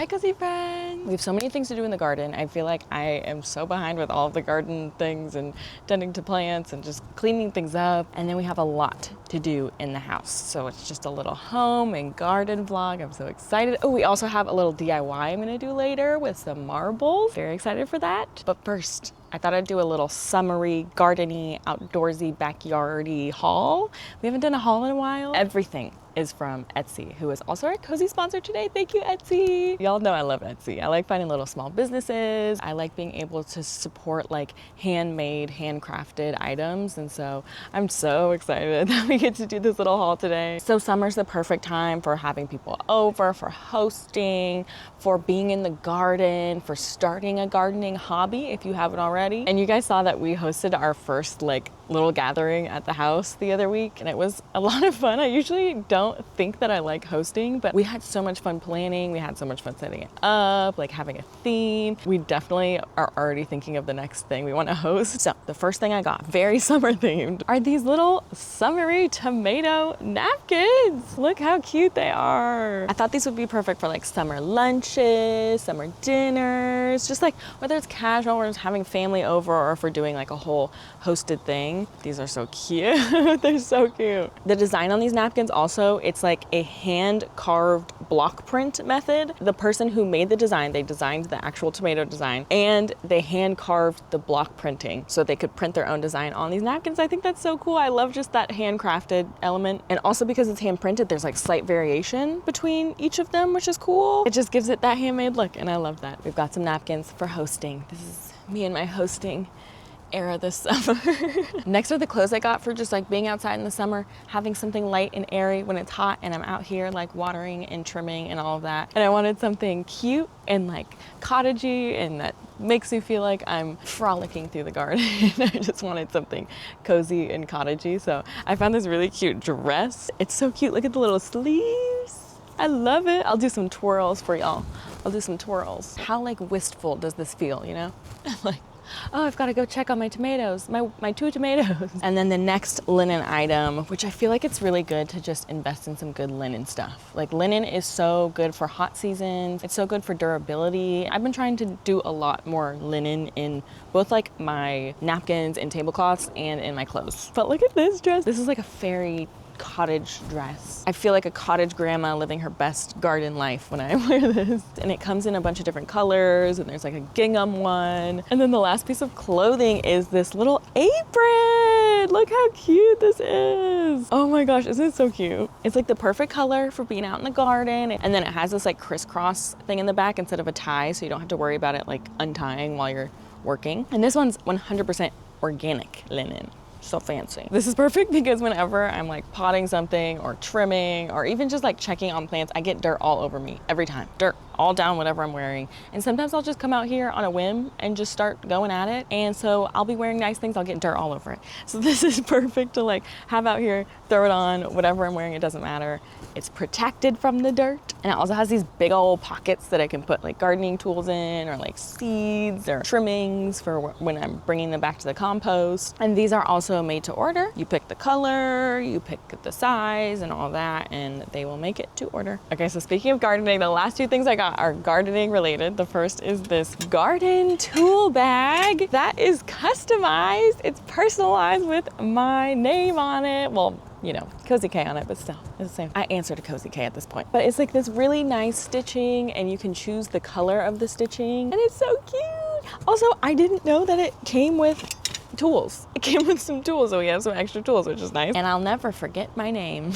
Hi cozy friends! We have so many things to do in the garden. I feel like I am so behind with all of the garden things and tending to plants and just cleaning things up. And then we have a lot to do in the house. So it's just a little home and garden vlog. I'm so excited. Oh, we also have a little DIY I'm gonna do later with some marbles. Very excited for that. But first, I thought I'd do a little summery, gardeny, outdoorsy, backyardy haul. We haven't done a haul in a while. Everything is from Etsy, who is also our cozy sponsor today. Thank you, Etsy. Y'all know I love Etsy. I like finding little small businesses. I like being able to support like handmade, handcrafted items. And so I'm so excited that we get to do this little haul today. So summer's the perfect time for having people over, for hosting, for being in the garden, for starting a gardening hobby if you haven't already. And you guys saw that we hosted our first like little gathering at the house the other week, and it was a lot of fun. I usually don't think that I like hosting, but we had so much fun planning. We had so much fun setting it up, like having a theme. We definitely are already thinking of the next thing we want to host. So the first thing I got, very summer themed, are these little summery tomato napkins. Look how cute they are. I thought these would be perfect for like summer lunches, summer dinners, just like whether it's casual or just having family over, or if we're doing like a whole hosted thing. These are so cute. They're so cute. The design on these napkins also, it's like a hand carved block print method. The person who made the design, they designed the actual tomato design and they hand carved the block printing so they could print their own design on these napkins. I think that's so cool. I love just that handcrafted element. And also because it's hand printed, there's like slight variation between each of them, which is cool. It just gives it that handmade look, and I love that. We've got some napkins for hosting. This is me and my hosting era this summer. Next are the clothes I got for just like being outside in the summer, having something light and airy when it's hot and I'm out here like watering and trimming and all of that. And I wanted something cute and like cottagey and that makes me feel like I'm frolicking through the garden. I just wanted something cozy and cottagey. So I found this really cute dress. It's so cute. Look at the little sleeves. I love it. I'll do some twirls for y'all. I'll do some twirls. How like wistful does this feel, you know? Like, oh, I've got to go check on my tomatoes, my 2 tomatoes. And then the next linen item, which I feel like it's really good to just invest in some good linen stuff. Like linen is so good for hot seasons. It's so good for durability. I've been trying to do a lot more linen in both like my napkins and tablecloths and in my clothes. But look at this dress. This is like a fairy cottage dress. I feel like a cottage grandma living her best garden life when I wear this. And it comes in a bunch of different colors, and there's like a gingham one. And then the last piece of clothing is this little apron. Look how cute this is. Oh my gosh, isn't it so cute? It's like the perfect color for being out in the garden. And then it has this like crisscross thing in the back instead of a tie, so you don't have to worry about it like untying while you're working. And this one's 100% organic linen. So fancy. This is perfect because whenever I'm like potting something or trimming or even just like checking on plants, I get dirt all over me every time. Dirt all down whatever I'm wearing. And sometimes I'll just come out here on a whim and just start going at it. And so I'll be wearing nice things, I'll get dirt all over it. So this is perfect to like have out here, throw it on, whatever I'm wearing, it doesn't matter. It's protected from the dirt. And it also has these big old pockets that I can put like gardening tools in, or like seeds or trimmings for when I'm bringing them back to the compost. And these are also made to order. You pick the color, you pick the size and all that, and they will make it to order. Okay, so speaking of gardening, the last 2 things I got are gardening related. The first is this garden tool bag that is customized. It's personalized with my name on it. Well, you know, Cozy K on it, but still, it's the same. I answer to Cozy K at this point. But it's like this really nice stitching, and you can choose the color of the stitching, and it's so cute. Also, I didn't know that it came with tools. It came with some tools, so we have some extra tools, which is nice. And I'll never forget my name.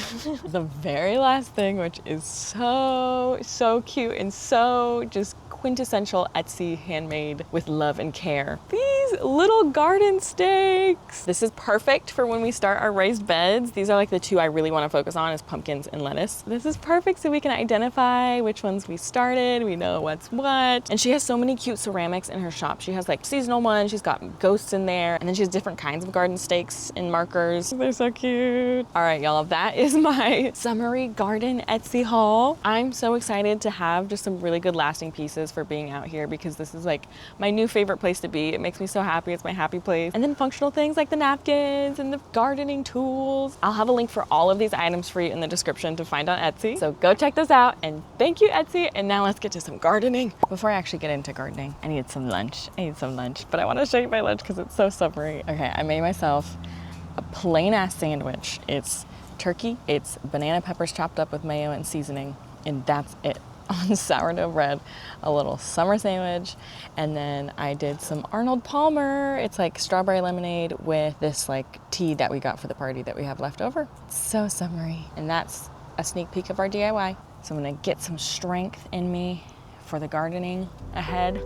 The very last thing, which is so cute and so just quintessential Etsy, handmade with love and care. These little garden stakes. This is perfect for when we start our raised beds. These are like the 2 I really want to focus on, is pumpkins and lettuce. This is perfect so we can identify which ones we started. We know what's what. And she has so many cute ceramics in her shop. She has like seasonal ones. She's got ghosts in there. And then she has different kinds of garden stakes and markers. They're so cute. All right, y'all, that is my summery garden Etsy haul. I'm so excited to have just some really good lasting pieces for being out here, because this is like my new favorite place to be. It makes me so happy. It's my happy place. And then functional things like the napkins and the gardening tools. I'll have a link for all of these items for you in the description to find on Etsy. So go check those out, and thank you, Etsy. And now let's get to some gardening. Before I actually get into gardening, I need some lunch. But I want to show you my lunch because it's so summery. Okay, I made myself a plain ass sandwich. It's turkey, it's banana peppers chopped up with mayo and seasoning, and that's it. On sourdough bread, a little summer sandwich, and then I did some Arnold Palmer. It's like strawberry lemonade with this like tea that we got for the party that we have left over. It's so summery. And that's a sneak peek of our DIY. So I'm gonna get some strength in me for the gardening ahead.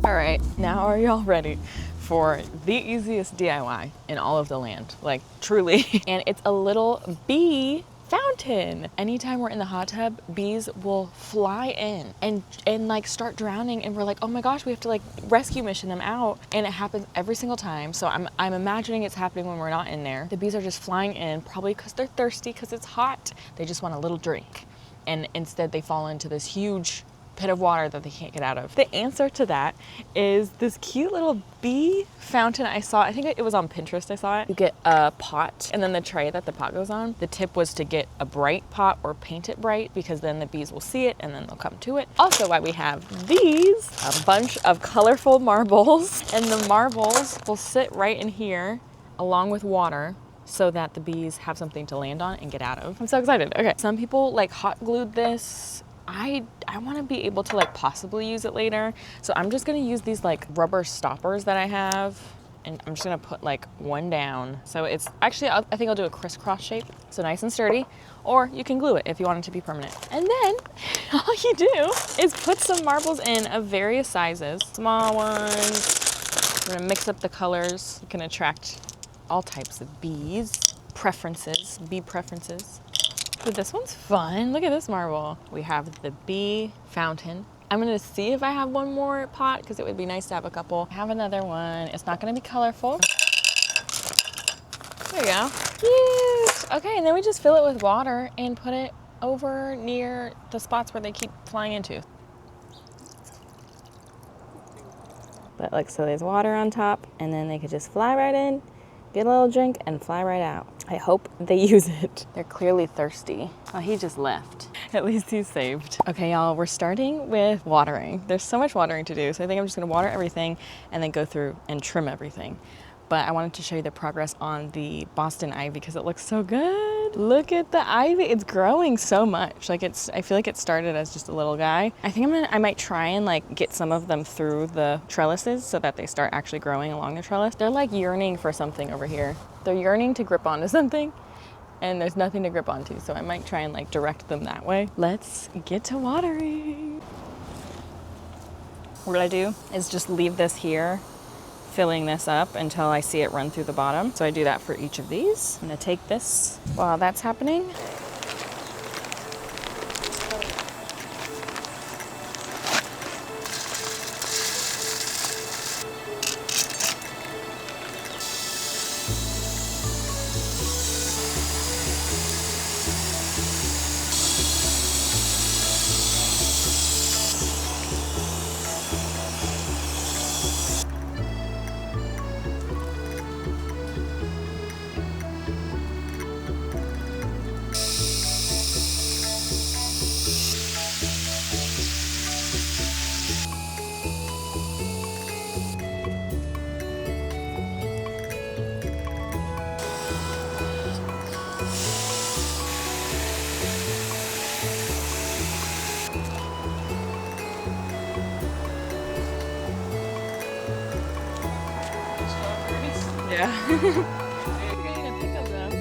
All right, now are y'all ready for the easiest DIY in all of the land? Like, truly. And it's a little bee fountain. Anytime we're in the hot tub, bees will fly in and like start drowning, and we're like, oh my gosh, we have to like rescue mission them out. And it happens every single time. So I'm imagining it's happening when we're not in there. The bees are just flying in, probably because they're thirsty, because it's hot. They just want a little drink. And instead they fall into this huge pit of water that they can't get out of. The answer to that is this cute little bee fountain I saw. I think it was on Pinterest I saw it. You get a pot and then the tray that the pot goes on. The tip was to get a bright pot or paint it bright, because then the bees will see it and then they'll come to it. Also, why we have these, a bunch of colorful marbles, and the marbles will sit right in here along with water, so that the bees have something to land on and get out of. I'm so excited. Okay, some people like hot glued this. I want to be able to like possibly use it later. So I'm just going to use these like rubber stoppers that I have, and I'm just going to put like one down. So it's actually, I think I'll do a crisscross shape. So nice and sturdy, or you can glue it if you want it to be permanent. And then all you do is put some marbles in of various sizes, small ones. I'm going to mix up the colors. You can attract all types of bees. Bee preferences. But this one's fun. Look at this marble. We have the bee fountain. I'm gonna see if I have one more pot, because it would be nice to have a couple. I have another one. It's not gonna be colorful. There you go. Cute. Okay, and then we just fill it with water and put it over near the spots where they keep flying into. But like, so there's water on top, and then they could just fly right in, get a little drink, and fly right out. I hope they use it. They're clearly thirsty. Oh, he just left. At least he's saved. Okay, y'all, we're starting with watering. There's so much watering to do, so I think I'm just gonna water everything and then go through and trim everything. But I wanted to show you the progress on the Boston ivy because it looks so good. Look at the ivy, it's growing so much. Like I feel like it started as just a little guy. I think I might try and like get some of them through the trellises so that they start actually growing along the trellis. They're like yearning for something over here. They're yearning to grip onto something, and there's nothing to grip onto. So I might try and like direct them that way. Let's get to watering. What I do is just leave this here, filling this up until I see it run through the bottom. So I do that for each of these. I'm gonna take this while that's happening. Yeah. You're gonna pick up them.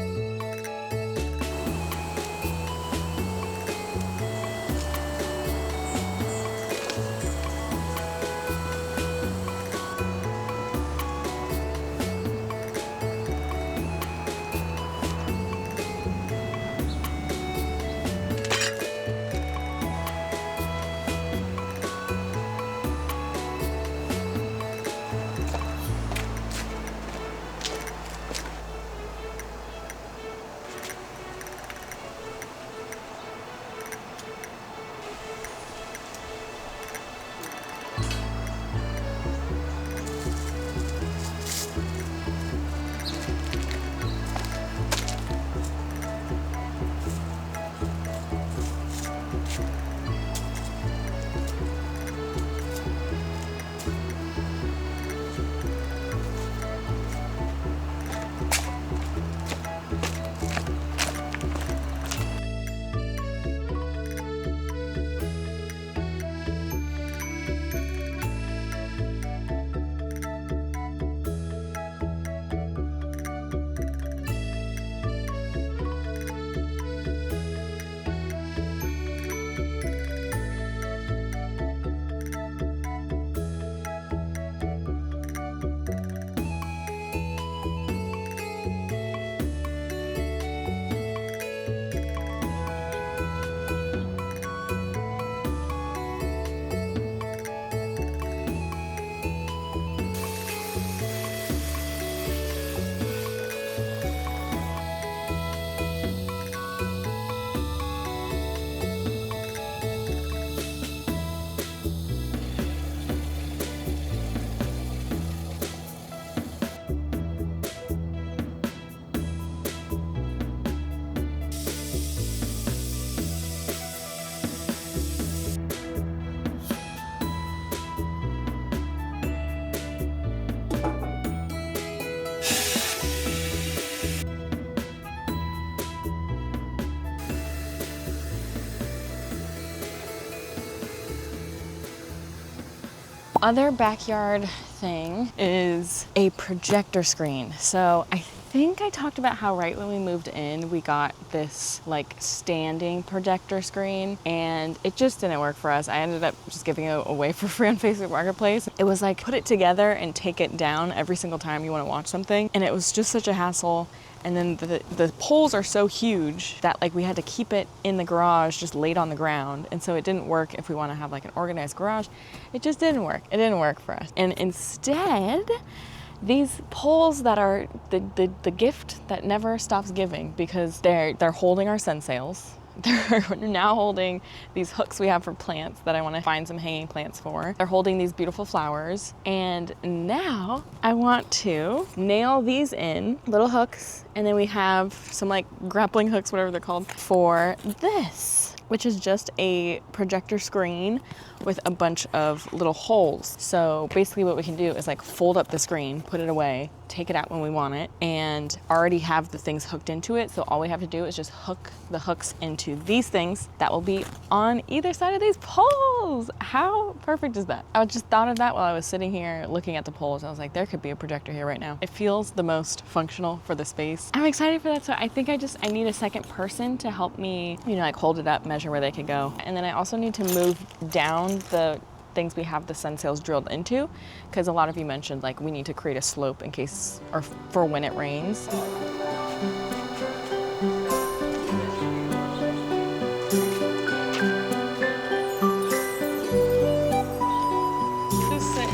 other backyard thing is a projector screen. So I think I talked about how right when we moved in, we got this like standing projector screen and it just didn't work for us. I ended up just giving it away for free on Facebook Marketplace. It was like put it together and take it down every single time you want to watch something. And it was just such a hassle. And then the poles are so huge that like we had to keep it in the garage just laid on the ground. And so it didn't work if we want to have like an organized garage. It just didn't work. It didn't work for us. And instead, these poles that are the gift that never stops giving because they're holding our sun sails. They're now holding these hooks we have for plants that I want to find some hanging plants for. They're holding these beautiful flowers. And now I want to nail these in, little hooks, and then we have some like grappling hooks, whatever they're called, for this, which is just a projector screen with a bunch of little holes. So basically what we can do is like fold up the screen, put it away, take it out when we want it, and already have the things hooked into it. So all we have to do is just hook the hooks into these things that will be on either side of these poles. How perfect is that? I just thought of that while I was sitting here looking at the poles. I was like, there could be a projector here right now. It feels the most functional for the space. I'm excited for that. So I think I need a second person to help me, you know, like hold it up, measure where they could go. And then I also need to move down the things we have the sun sails drilled into, because a lot of you mentioned like we need to create a slope in case or for when it rains.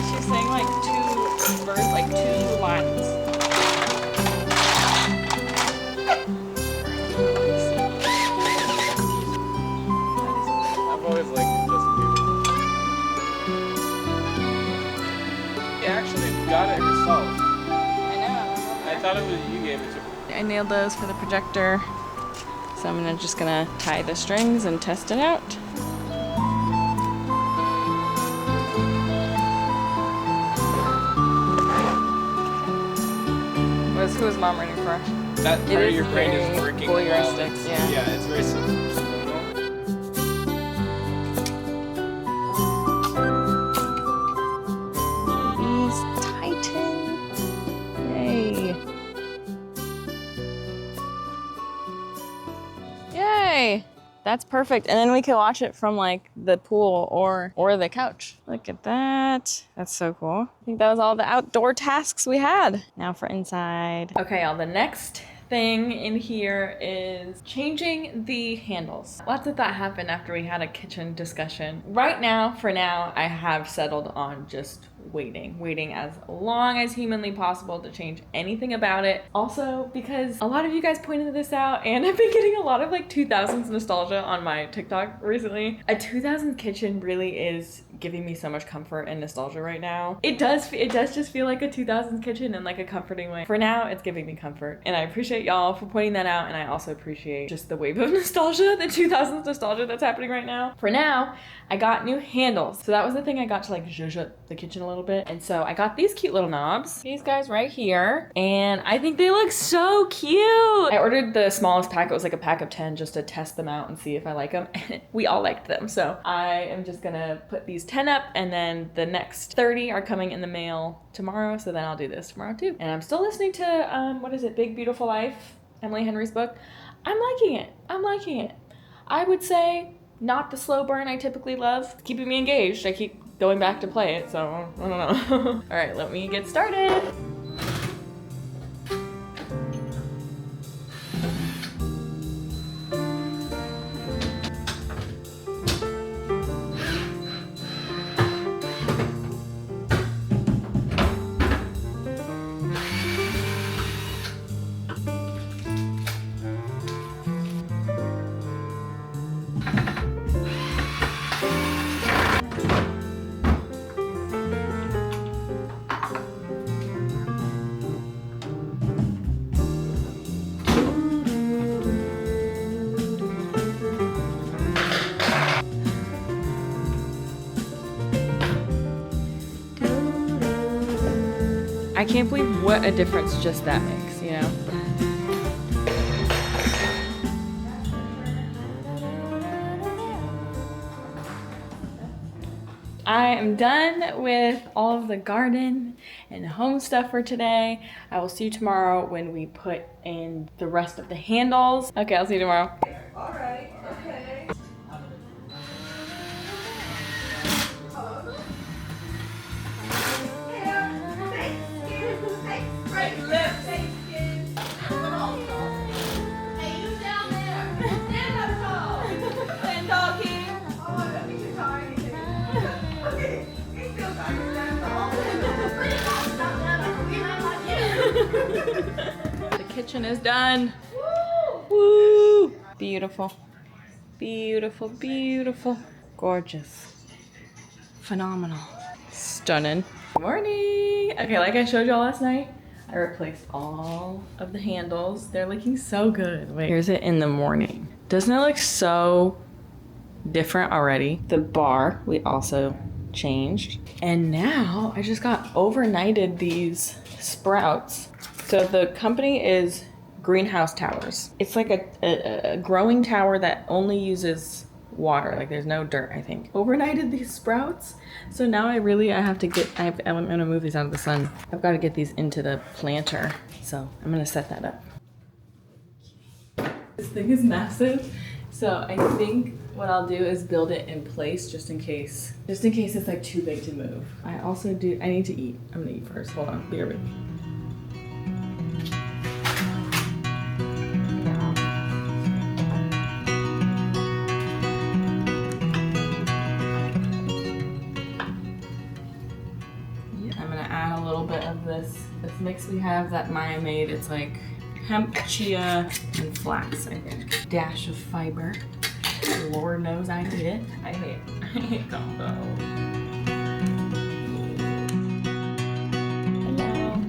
She's saying like two birds, like two lines. I've always liked Justin Bieber. She actually got it herself. I know. I thought it was you gave it to her. I nailed those for the projector. So I'm just gonna tie the strings and test it out. Who was mom reading for? That part of your brain is working well. Voyeuristic, yeah. Yeah, it's very subliminal. These tighten. Yay. Yay. That's perfect. And then we can watch it from like the pool or the couch. Look at that. That's so cool. I think that was all the outdoor tasks we had. Now for inside. Okay, y'all, the next thing in here is changing the handles. Lots of that happened after we had a kitchen discussion. Right now, for now, I have settled on just waiting as long as humanly possible to change anything about it. Also, because a lot of you guys pointed this out and I've been getting a lot of like 2000s nostalgia on my TikTok recently. A 2000s kitchen really is giving me so much comfort and nostalgia right now. It does just feel like a 2000s kitchen in like a comforting way. For now, it's giving me comfort, and I appreciate y'all for pointing that out, and I also appreciate just the wave of nostalgia, the 2000s nostalgia that's happening right now. For now, I got new handles. So that was the thing I got to like zhuzh up the kitchen a little bit. And so I got these cute little knobs, these guys right here, and I think they look so cute. I ordered the smallest pack. It was like a pack of 10 just to test them out and see if I like them. And we all liked them. So I am just gonna put these 10 up, and then the next 30 are coming in the mail tomorrow. So then I'll do this tomorrow too. And I'm still listening to, what is it? Big Beautiful Life, Emily Henry's book. I'm liking it. I would say not the slow burn I typically love. It's keeping me engaged. I keep going back to play it, so I don't know. All right, let me get started. I can't believe what a difference just that makes, you know? I am done with all of the garden and home stuff for today. I will see you tomorrow when we put in the rest of the handles. Okay, I'll see you tomorrow. All right, okay. The kitchen is done. Woo! Beautiful. Beautiful, beautiful. Gorgeous. Phenomenal. Stunning. Good morning. Okay, like I showed y'all last night, I replaced all of the handles. They're looking so good. Wait, here's it in the morning. Doesn't it look so different already? The bar we also changed. And now I just got overnighted these sprouts. So the company is Greenhouse Towers. It's like a growing tower that only uses water. Like there's no dirt, I think. Overnighted these sprouts. So now I have to get, I'm gonna move these out of the sun. I've got to get these into the planter. So I'm gonna set that up. This thing is massive. So I think what I'll do is build it in place just in case it's like too big to move. I need to eat. I'm gonna eat first. Hold on, bear with me. I'm gonna add a little bit of this mix we have that Maya made. It's like hemp, chia, and flax, I think. Dash of fiber. Lord knows I need it. I hate gumbo. Hello.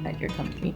At your company.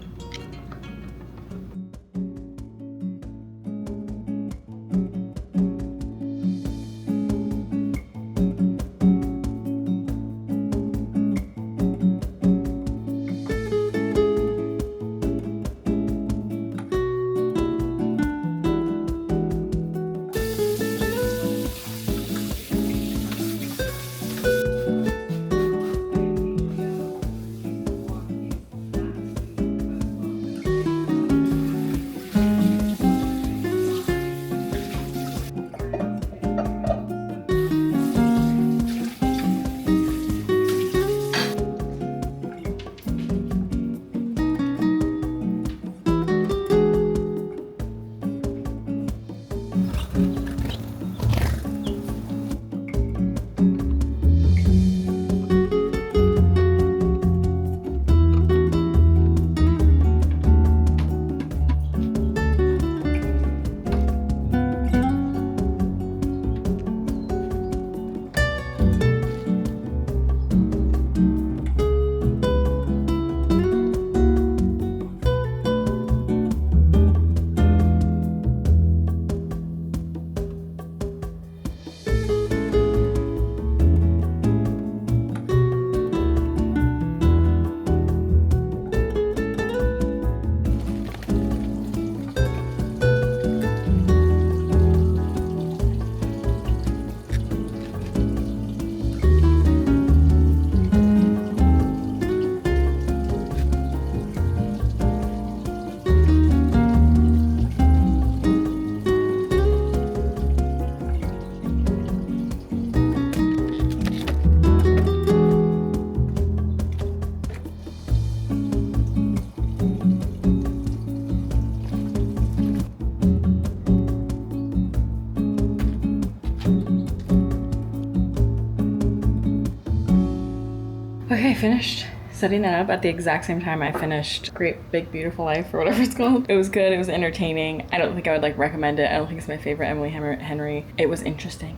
Okay, finished setting that up at the exact same time I finished Great Big Beautiful Life or whatever it's called. It was good, it was entertaining. I don't think I would like recommend it. I don't think it's my favorite Emily Henry. It was interesting.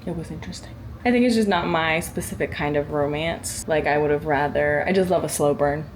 It was interesting. I think it's just not my specific kind of romance. Like I would have rather, I just love a slow burn.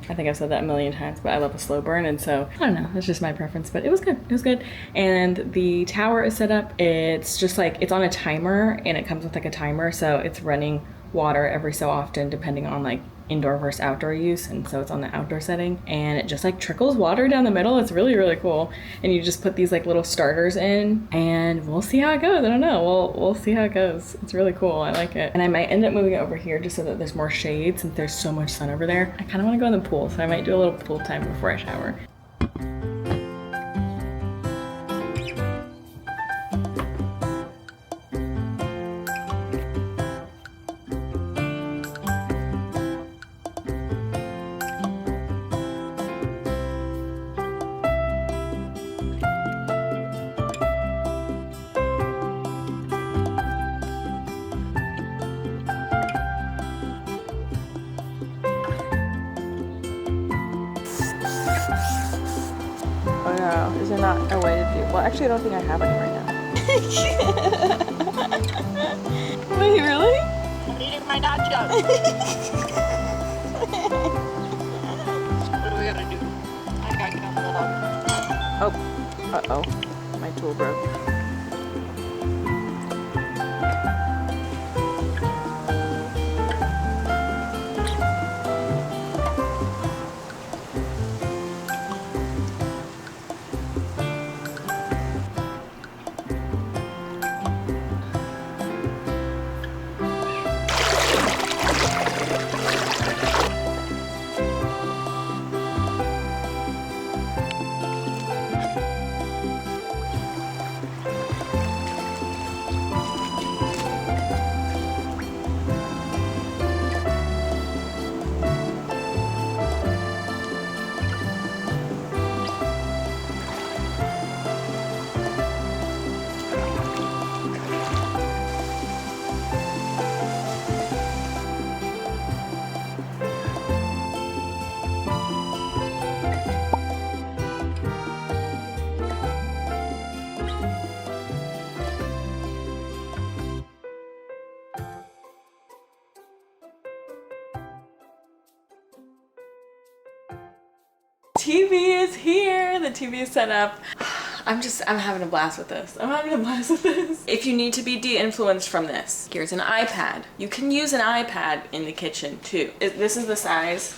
I think I've said that a million times, but I love a slow burn, and so I don't know, that's just my preference, but it was good. It was good. And the tower is set up, it's just like, it's on a timer, and it comes with like a timer, so it's running water every so often depending on like indoor versus outdoor use, and so it's on the outdoor setting, and it just like trickles water down the middle. It's really, really cool. And you just put these like little starters in, and we'll see how it goes. I don't know, we'll see how it goes. It's really cool. I like it. And I might end up moving it over here just so that there's more shade, since there's so much sun over there. I kind of want to go in the pool, so I might do a little pool time before I shower. Oh no, is there not a way to do? Well, actually, I don't think I have any right now. Wait, really? I'm eating my nachos. What are we gonna do? I gotta get a little. Oh, uh-oh, my tool broke. TV is here. The TV is set up. I'm having a blast with this. I'm having a blast with this. If you need to be de-influenced from this, here's an iPad. You can use an iPad in the kitchen too. This is the size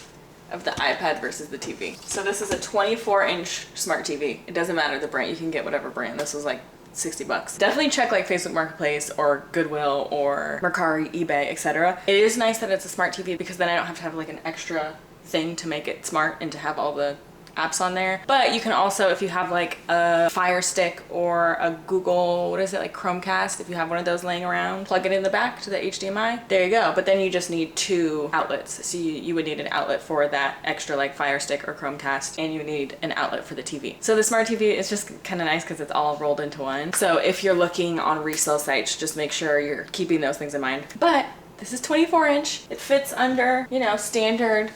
of the iPad versus the TV. So this is a 24-inch smart TV. It doesn't matter the brand. You can get whatever brand. This was like 60 bucks. Definitely check like Facebook Marketplace or Goodwill or Mercari, eBay, etc. It is nice that it's a smart TV because then I don't have to have like an extra thing to make it smart and to have all the apps on there. But you can also, if you have like a Fire Stick or a Google, what is it, like Chromecast, if you have one of those laying around, plug it in the back to the HDMI. There you go. But then you just need 2 outlets. So you would need an outlet for that extra like Fire Stick or Chromecast, and you need an outlet for the TV. So the smart TV is just kind of nice because it's all rolled into one. So if you're looking on resale sites, just make sure you're keeping those things in mind. But this is 24-inch. It fits under, you know, standard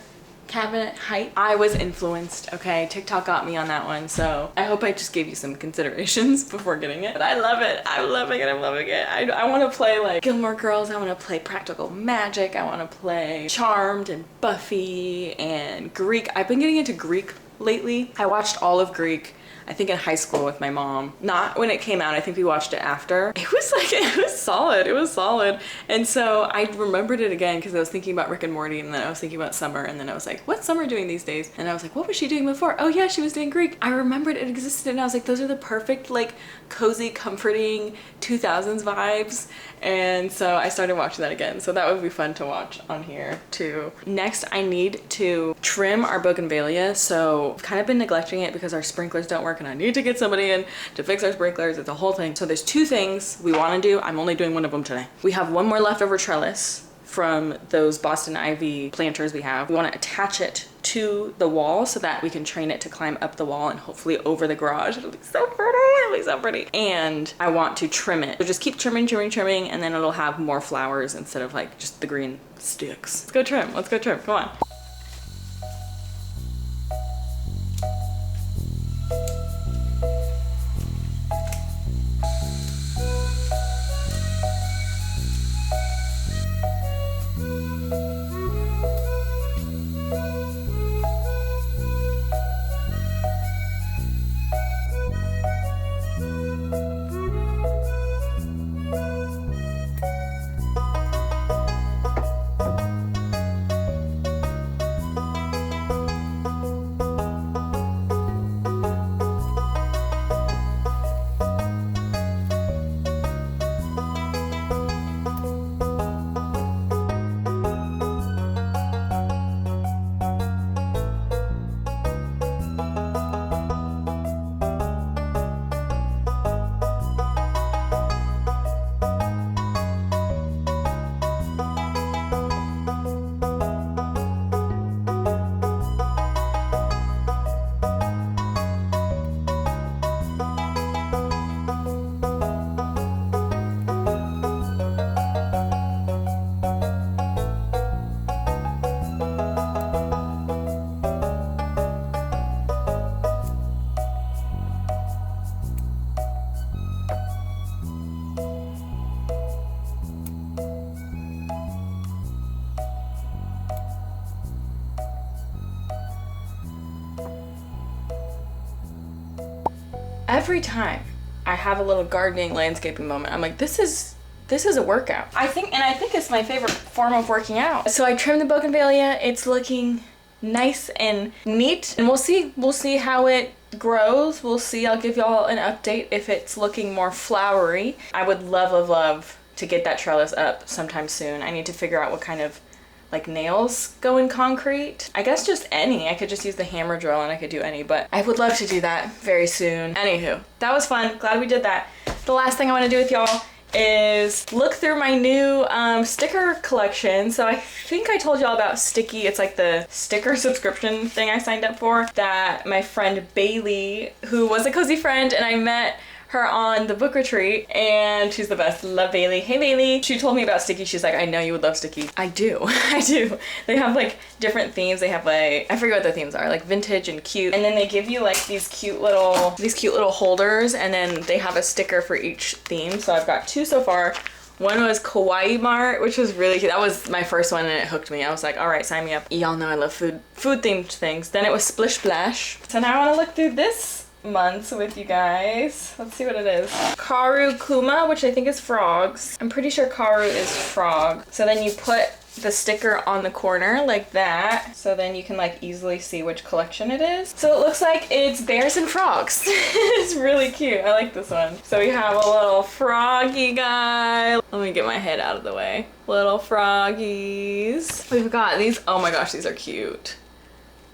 cabinet height. I was influenced, okay? TikTok got me on that one, so I hope I just gave you some considerations before getting it. But I love it. I'm loving it. I'm loving it. I want to play like Gilmore Girls. I want to play Practical Magic. I want to play Charmed and Buffy and Greek. I've been getting into Greek lately. I watched all of Greek, I think in high school with my mom. Not when it came out, I think we watched it after. It was solid, it was solid. And so I remembered it again because I was thinking about Rick and Morty, and then I was thinking about Summer, and then I was like, what's Summer doing these days? And I was like, what was she doing before? Oh yeah, she was doing Greek. I remembered it existed, and I was like, those are the perfect like cozy, comforting 2000s vibes. And so I started watching that again. So that would be fun to watch on here too. Next, I need to trim our bougainvillea. So I've kind of been neglecting it because our sprinklers don't work, and I need to get somebody in to fix our sprinklers. It's a whole thing. So there's 2 things we want to do. I'm only doing one of them today. We have one more leftover trellis from those Boston ivy planters we have. We want to attach it to the wall so that we can train it to climb up the wall and hopefully over the garage. It'll be so pretty. It'll be so pretty. And I want to trim it. So just keep trimming, and then it'll have more flowers instead of like just the green sticks. Let's go trim. Let's go trim. Come on. Every time I have a little gardening landscaping moment, I'm like, this is a workout. I think it's my favorite form of working out. So I trimmed the bougainvillea. It's looking nice and neat, and we'll see how it grows. We'll see. I'll give y'all an update if it's looking more flowery. I would love to get that trellis up sometime soon. I need to figure out what kind of like nails go in concrete. I guess just any. I could just use the hammer drill and I could do any, but I would love to do that very soon. Anywho, that was fun. Glad we did that. The last thing I want to do with y'all is look through my new sticker collection. So I think I told y'all about Sticky. It's like the sticker subscription thing I signed up for that my friend Bailey, who was a cozy friend, and I met her on the book retreat, and she's the best. Love Bailey. Hey Bailey. She told me about Sticky. She's like, I know you would love Sticky. I do. I do. They have like different themes. They have like, I forget what the themes are, like vintage and cute. And then they give you like these cute little holders, and then they have a sticker for each theme. So I've got 2 so far. One was Kawaii Mart, which was really cute. That was my first one and it hooked me. I was like, all right, sign me up. Y'all know I love food themed things. Then it was Splish Splash. So now I want to look through this months with you guys. Let's see what it is. Karu Kuma, which I think is frogs. I'm pretty sure Karu is frog. So then you put the sticker on the corner like that, so then you can like easily see which collection it is. So it looks like it's bears and frogs. It's really cute. I like this one. So we have a little froggy guy. Let me get my head out of the way. Little froggies. We've got these. Oh my gosh, these are cute.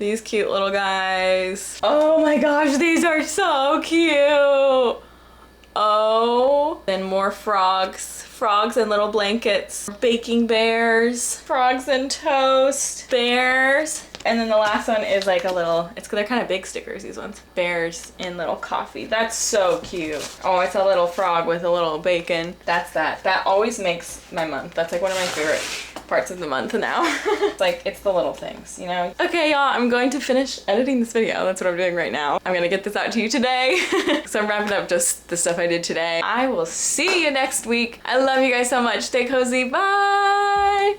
These cute little guys. Oh my gosh, these are so cute. Oh, then more frogs. Frogs and little blankets. Baking bears. Frogs and toast. Bears. And then the last one is like a little, they're kind of big stickers, these ones. Bears in little coffee. That's so cute. Oh, it's a little frog with a little bacon. That's that. That always makes my month. That's like one of my favorite parts of the month now. It's the little things, you know? Okay, y'all, I'm going to finish editing this video. That's what I'm doing right now. I'm gonna get this out to you today. So I'm wrapping up just the stuff I did today. I will see you next week. I love you guys so much. Stay cozy. Bye.